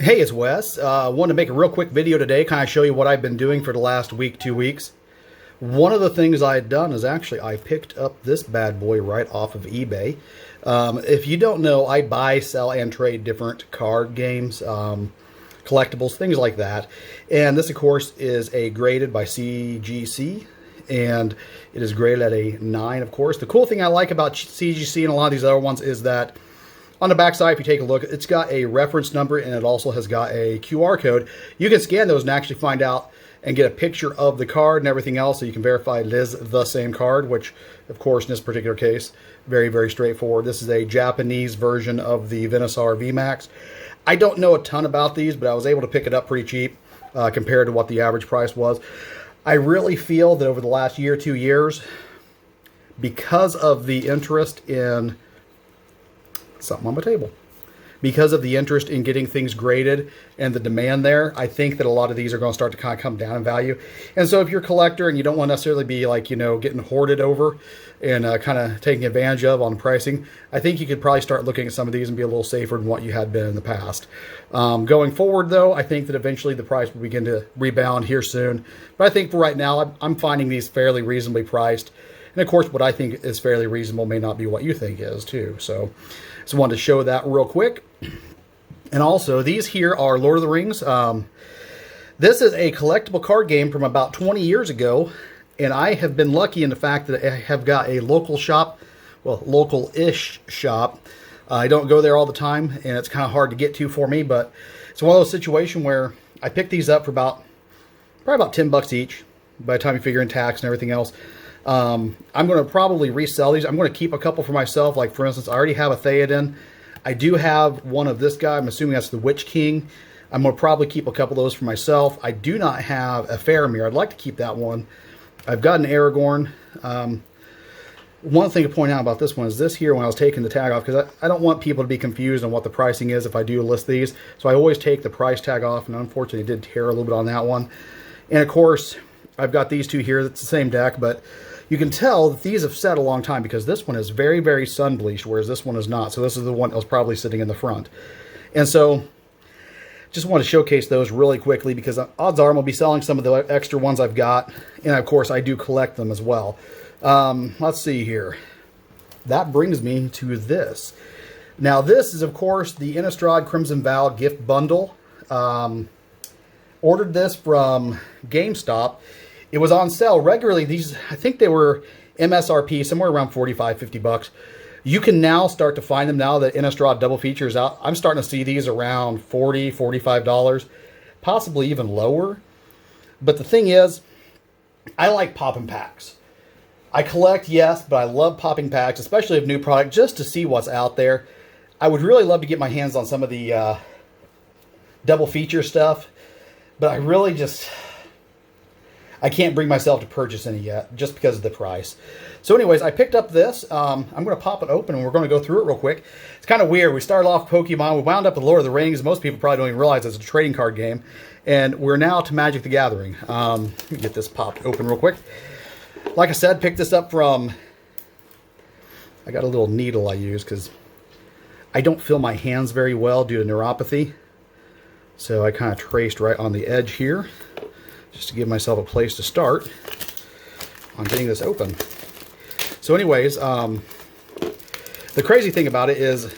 Hey, it's Wes. Wanted to make a real quick video today, kind of show you what I've been doing for the last week, 2 weeks. One of the things I had done is actually I picked up this bad boy right off of eBay. If you don't know, I buy, sell, and trade different card games, collectibles, things like that. And this, of course, is a graded by CGC, and it is graded at a 9, of course. The cool thing I like about CGC and a lot of these other ones is that on the back side, if you take a look, it's got a reference number and it also has got a QR code. You can scan those and actually find out and get a picture of the card and everything else so you can verify it is the same card, which, of course, in this particular case, very, very straightforward. This is a Japanese version of the Venusaur VMAX. I don't know a ton about these, but I was able to pick it up pretty cheap compared to what the average price was. I really feel that over the last year, 2 years, because of the interest in something on my table, because of the interest in getting things graded and the demand there, I think that a lot of these are going to start to kind of come down in value. And so if you're a collector and you don't want to necessarily be like, you know, getting hoarded over and kind of taking advantage of on pricing, I think you could probably start looking at some of these and be a little safer than what you had been in the past. Going forward, though, I think that eventually the price will begin to rebound here soon. But I think for right now, I'm finding these fairly reasonably priced. And of course, what I think is fairly reasonable may not be what you think is too. So just wanted to show that real quick. And also, these here are Lord of the Rings. This is a collectible card game from about 20 years ago. And I have been lucky in the fact that I have got a local shop, well, local-ish shop. I don't go there all the time, and it's kind of hard to get to for me. But it's one of those situations where I picked these up for probably about $10 each by the time you figure in tax and everything else. I'm going to probably resell these. I'm going to keep a couple for myself. Like, for instance, I already have a Theoden. I do have one of this guy. I'm assuming that's the Witch King. I'm going to probably keep a couple of those for myself. I do not have a Faramir. I'd like to keep that one. I've got an Aragorn. One thing to point out about this one is this here, when I was taking the tag off, because I don't want people to be confused on what the pricing is if I do list these. So I always take the price tag off, and unfortunately it did tear a little bit on that one. And of course, I've got these two here. It's the same deck, but you can tell that these have set a long time because this one is very, very sun bleached, whereas this one is not. So this is the one that was probably sitting in the front. And so just want to showcase those really quickly because odds are I'm going to be selling some of the extra ones I've got. And of course, I do collect them as well. Let's see here. That brings me to this. Now, this is, of course, the Innistrad Crimson Vow Gift Bundle. Ordered this from GameStop. It was on sale regularly. These, I think they were MSRP, somewhere around $45-50. You can now start to find them now that Innistrad Double Feature is out. I'm starting to see these around $40-45, possibly even lower. But the thing is, I like popping packs. I collect, yes, but I love popping packs, especially of new product, just to see what's out there. I would really love to get my hands on some of the Double Feature stuff, but I really just, I can't bring myself to purchase any yet, just because of the price. So anyways, I picked up this. I'm going to pop it open, and we're going to go through it real quick. It's kind of weird. We started off Pokemon. We wound up with Lord of the Rings. Most people probably don't even realize it's a trading card game. And we're now to Magic the Gathering. Let me get this popped open real quick. Like I said, picked this up from, I got a little needle I use because I don't feel my hands very well due to neuropathy. So I kind of traced right on the edge here, just to give myself a place to start on getting this open. So anyways, the crazy thing about it is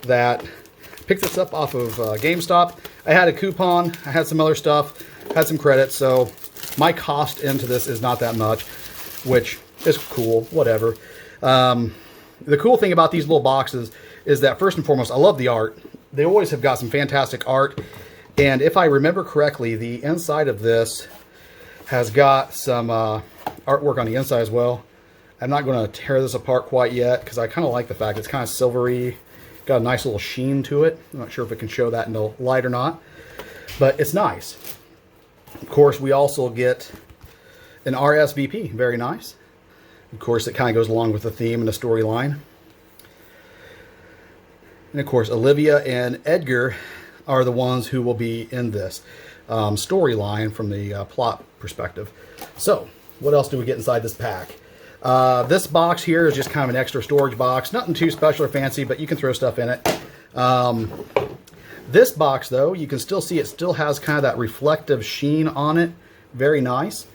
that I picked this up off of GameStop. I had a coupon, I had some other stuff, had some credits, so my cost into this is not that much, which is cool, whatever. The cool thing about these little boxes is that, first and foremost, I love the art. They always have got some fantastic art. And if I remember correctly, the inside of this has got some artwork on the inside as well. I'm not going to tear this apart quite yet because I kind of like the fact it's kind of silvery. Got a nice little sheen to it. I'm not sure if it can show that in the light or not, but it's nice. Of course, we also get an RSVP. Very nice. Of course, it kind of goes along with the theme and the storyline. And of course, Olivia and Edgar are the ones who will be in this storyline from the plot perspective. So, what else do we get inside this pack? This box here is just kind of an extra storage box. Nothing too special or fancy, but you can throw stuff in it. This box, though, you can still see it still has kind of that reflective sheen on it. Very nice.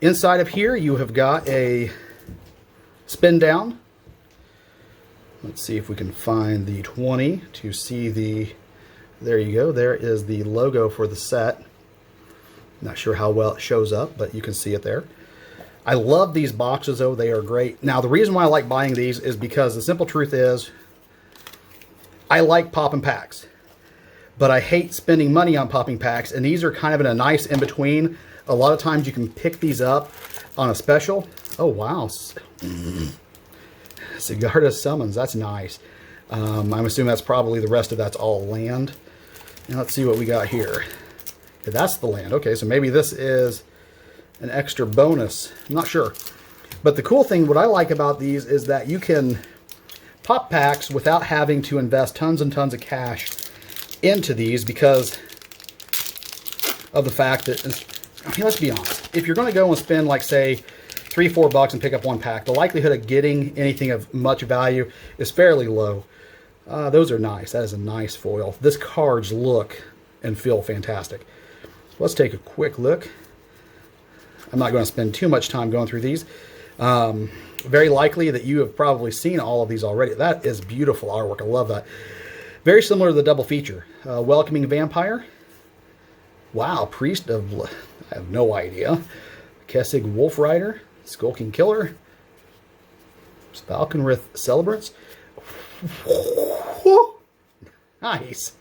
Inside of here, you have got a Spindown. Let's see if we can find the 20 to see the... There you go. There is the logo for the set. Not sure how well it shows up, but you can see it there. I love these boxes, though. They are great. Now, the reason why I like buying these is because the simple truth is I like popping packs. But I hate spending money on popping packs, and these are kind of in a nice in-between. A lot of times you can pick these up on a special. Oh, wow. Sigarda Summons, that's nice. I'm assuming that's probably the rest of that's all land. And let's see what we got here. Yeah, that's the land. Okay, so maybe this is an extra bonus. I'm not sure. But the cool thing, what I like about these is that you can pop packs without having to invest tons and tons of cash into these because of the fact that, I mean, let's be honest, if you're going to go and spend, like, say, $3-4 and pick up one pack, the likelihood of getting anything of much value is fairly low. Those are nice. That is a nice foil. This cards look and feel fantastic. So let's take a quick look. I'm not going to spend too much time going through these. Very likely that you have probably seen all of these already. That is beautiful artwork. I love that. Very similar to the double feature. Welcoming Vampire. Wow, Priest of... I have no idea. Kessig Wolf Rider. Skulking Killer. Falconrith Celebrants. Nice.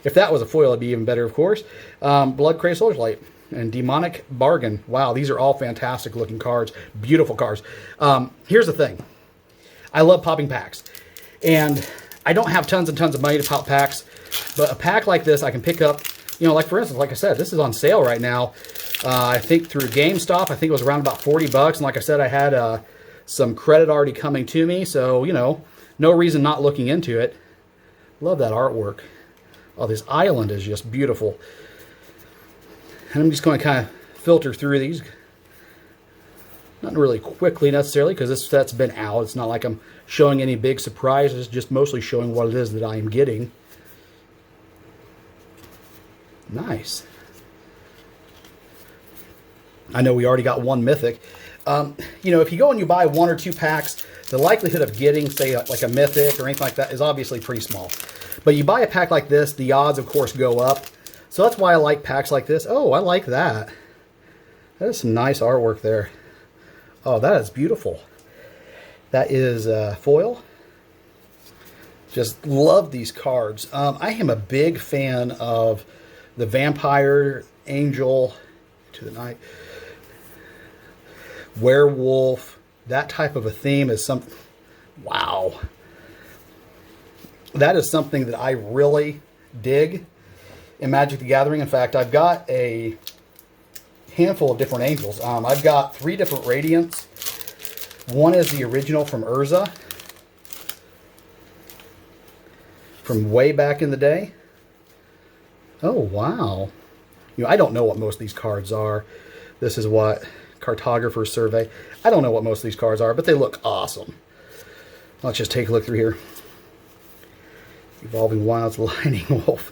If that was a foil, it'd be even better, of course. Bloodcray Soldierlight and Demonic Bargain. Wow, these are all fantastic looking cards. Beautiful cards. Here's the thing. I love popping packs. And I don't have tons and tons of money to pop packs, but a pack like this I can pick up, you know, like for instance, like I said, this is on sale right now. I think through GameStop, I think it was around about $40. And like I said, I had some credit already coming to me. So, you know, no reason not looking into it. Love that artwork. Oh, this island is just beautiful. And I'm just going to kind of filter through these. Not really quickly necessarily, because this set's been out. It's not like I'm showing any big surprises, just mostly showing what it is that I am getting. Nice. I know we already got one mythic. You know, if you go and you buy 1 or 2 packs, the likelihood of getting, say, like a mythic or anything like that is obviously pretty small. But you buy a pack like this, the odds, of course, go up. So that's why I like packs like this. Oh, I like that. That is some nice artwork there. Oh, that is beautiful. That is foil. Just love these cards. I am a big fan of the Vampire, Angel, to the Night, Werewolf. That type of a theme is something... Wow. That is something that I really dig in Magic the Gathering. In fact, I've got a handful of different angels. I've got 3 different Radiants. One is the original from Urza, from way back in the day. Oh, wow. You know, I don't know what most of these cards are. This is what Cartographer's Survey. I don't know what most of these cards are, but they look awesome. Let's just take a look through here. Evolving Wilds, Lightning Wolf.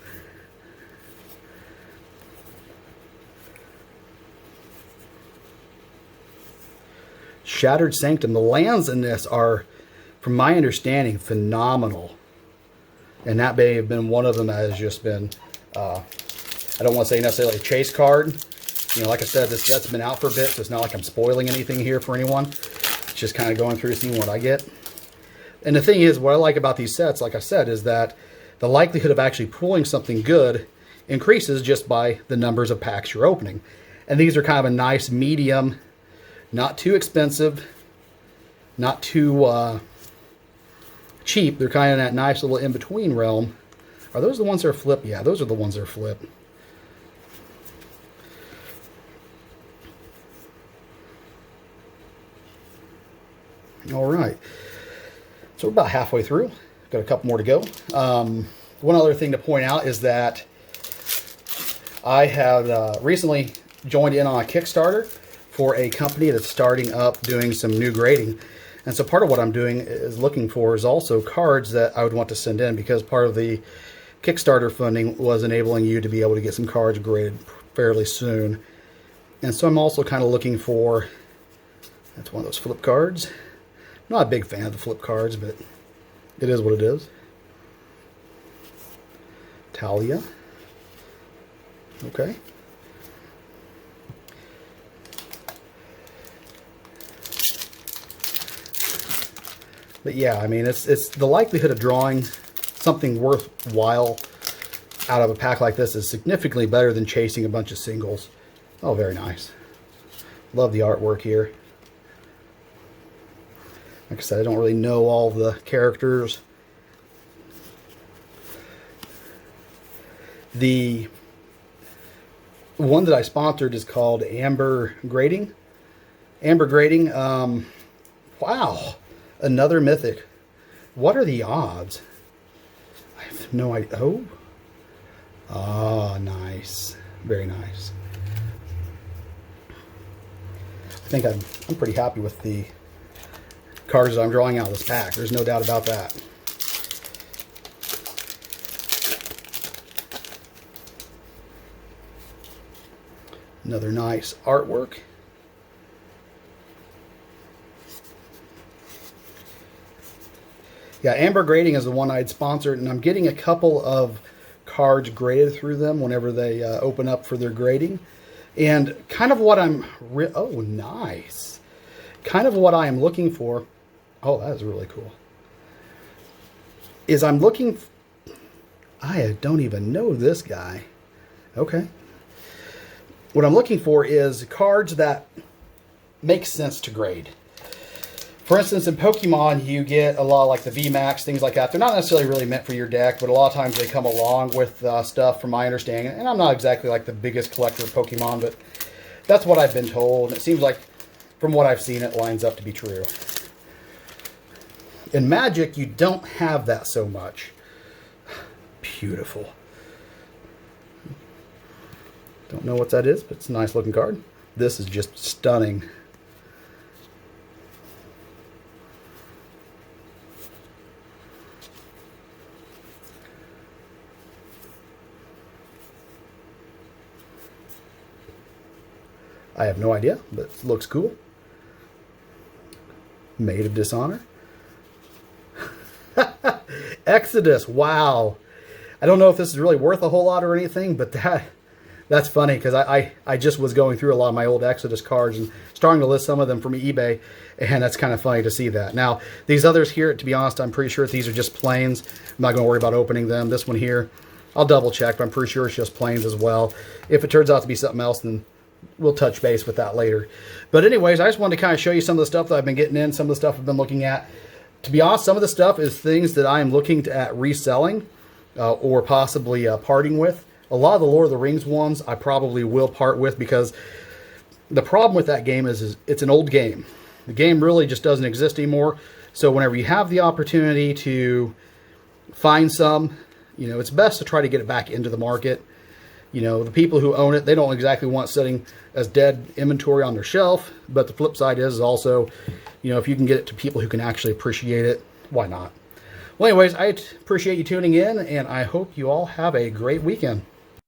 Shattered Sanctum. The lands in this are, from my understanding, phenomenal. And that may have been one of them that has just been, I don't want to say necessarily a chase card. You know, like I said, this set's been out for a bit, so it's not like I'm spoiling anything here for anyone. It's just kind of going through seeing what I get. And the thing is, what I like about these sets, like I said, is that the likelihood of actually pulling something good increases just by the numbers of packs you're opening. And these are kind of a nice medium, not too expensive, not too cheap. They're kind of in that nice little in-between realm. Are those the ones that are flip? Yeah, those are the ones that are flip. All right. So we're about halfway through. Got a couple more to go. One other thing to point out is that I have recently joined in on a Kickstarter for a company that's starting up doing some new grading. And so part of what I'm doing is looking for is also cards that I would want to send in, because part of the Kickstarter funding was enabling you to be able to get some cards graded fairly soon. And so I'm also kind of looking for, that's one of those flip cards. Not a big fan of the flip cards, but it is what it is. Talia. Okay. But yeah, I mean, it's the likelihood of drawing something worthwhile out of a pack like this is significantly better than chasing a bunch of singles. Oh, very nice. Love the artwork here. Like I said, I don't really know all the characters. The one that I sponsored is called Amber Grading. Amber Grading, wow, another mythic. What are the odds? I have no idea. Oh, ah, nice, very nice. I think I'm pretty happy with the cards that I'm drawing out of this pack. There's no doubt about that. Another nice artwork. Yeah, Amber Grading is the one I'd sponsored, and I'm getting a couple of cards graded through them whenever they open up for their grading. And kind of what I'm... oh, nice. Kind of what I am looking for... oh, that is really cool. Is I'm looking... I don't even know this guy. Okay. What I'm looking for is cards that make sense to grade. For instance, in Pokemon, you get a lot of like the VMAX, things like that. They're not necessarily really meant for your deck, but a lot of times they come along with stuff from my understanding. And I'm not exactly like the biggest collector of Pokemon, but that's what I've been told. And it seems like, from what I've seen, it lines up to be true. In Magic, you don't have that so much. Beautiful. Don't know what that is, but it's a nice looking card. This is just stunning. I have no idea, but it looks cool. Maid of Dishonor. Exodus, wow. I don't know if this is really worth a whole lot or anything, but that's funny because I just was going through a lot of my old Exodus cards and starting to list some of them from eBay, and that's kind of funny to see that. Now, these others here, to be honest, I'm pretty sure these are just plains. I'm not going to worry about opening them. This one here, I'll double check, but I'm pretty sure it's just plains as well. If it turns out to be something else, then we'll touch base with that later. But anyways, I just wanted to kind of show you some of the stuff that I've been getting in, some of the stuff I've been looking at. To be honest, some of the stuff is things that I am looking at reselling or possibly parting with. A lot of the Lord of the Rings ones I probably will part with because the problem with that game is it's an old game. The game really just doesn't exist anymore. So whenever you have the opportunity to find some, you know, it's best to try to get it back into the market. You know, the people who own it, they don't exactly want sitting as dead inventory on their shelf. But the flip side is also, you know, if you can get it to people who can actually appreciate it, why not? Well, anyways, I appreciate you tuning in, and I hope you all have a great weekend.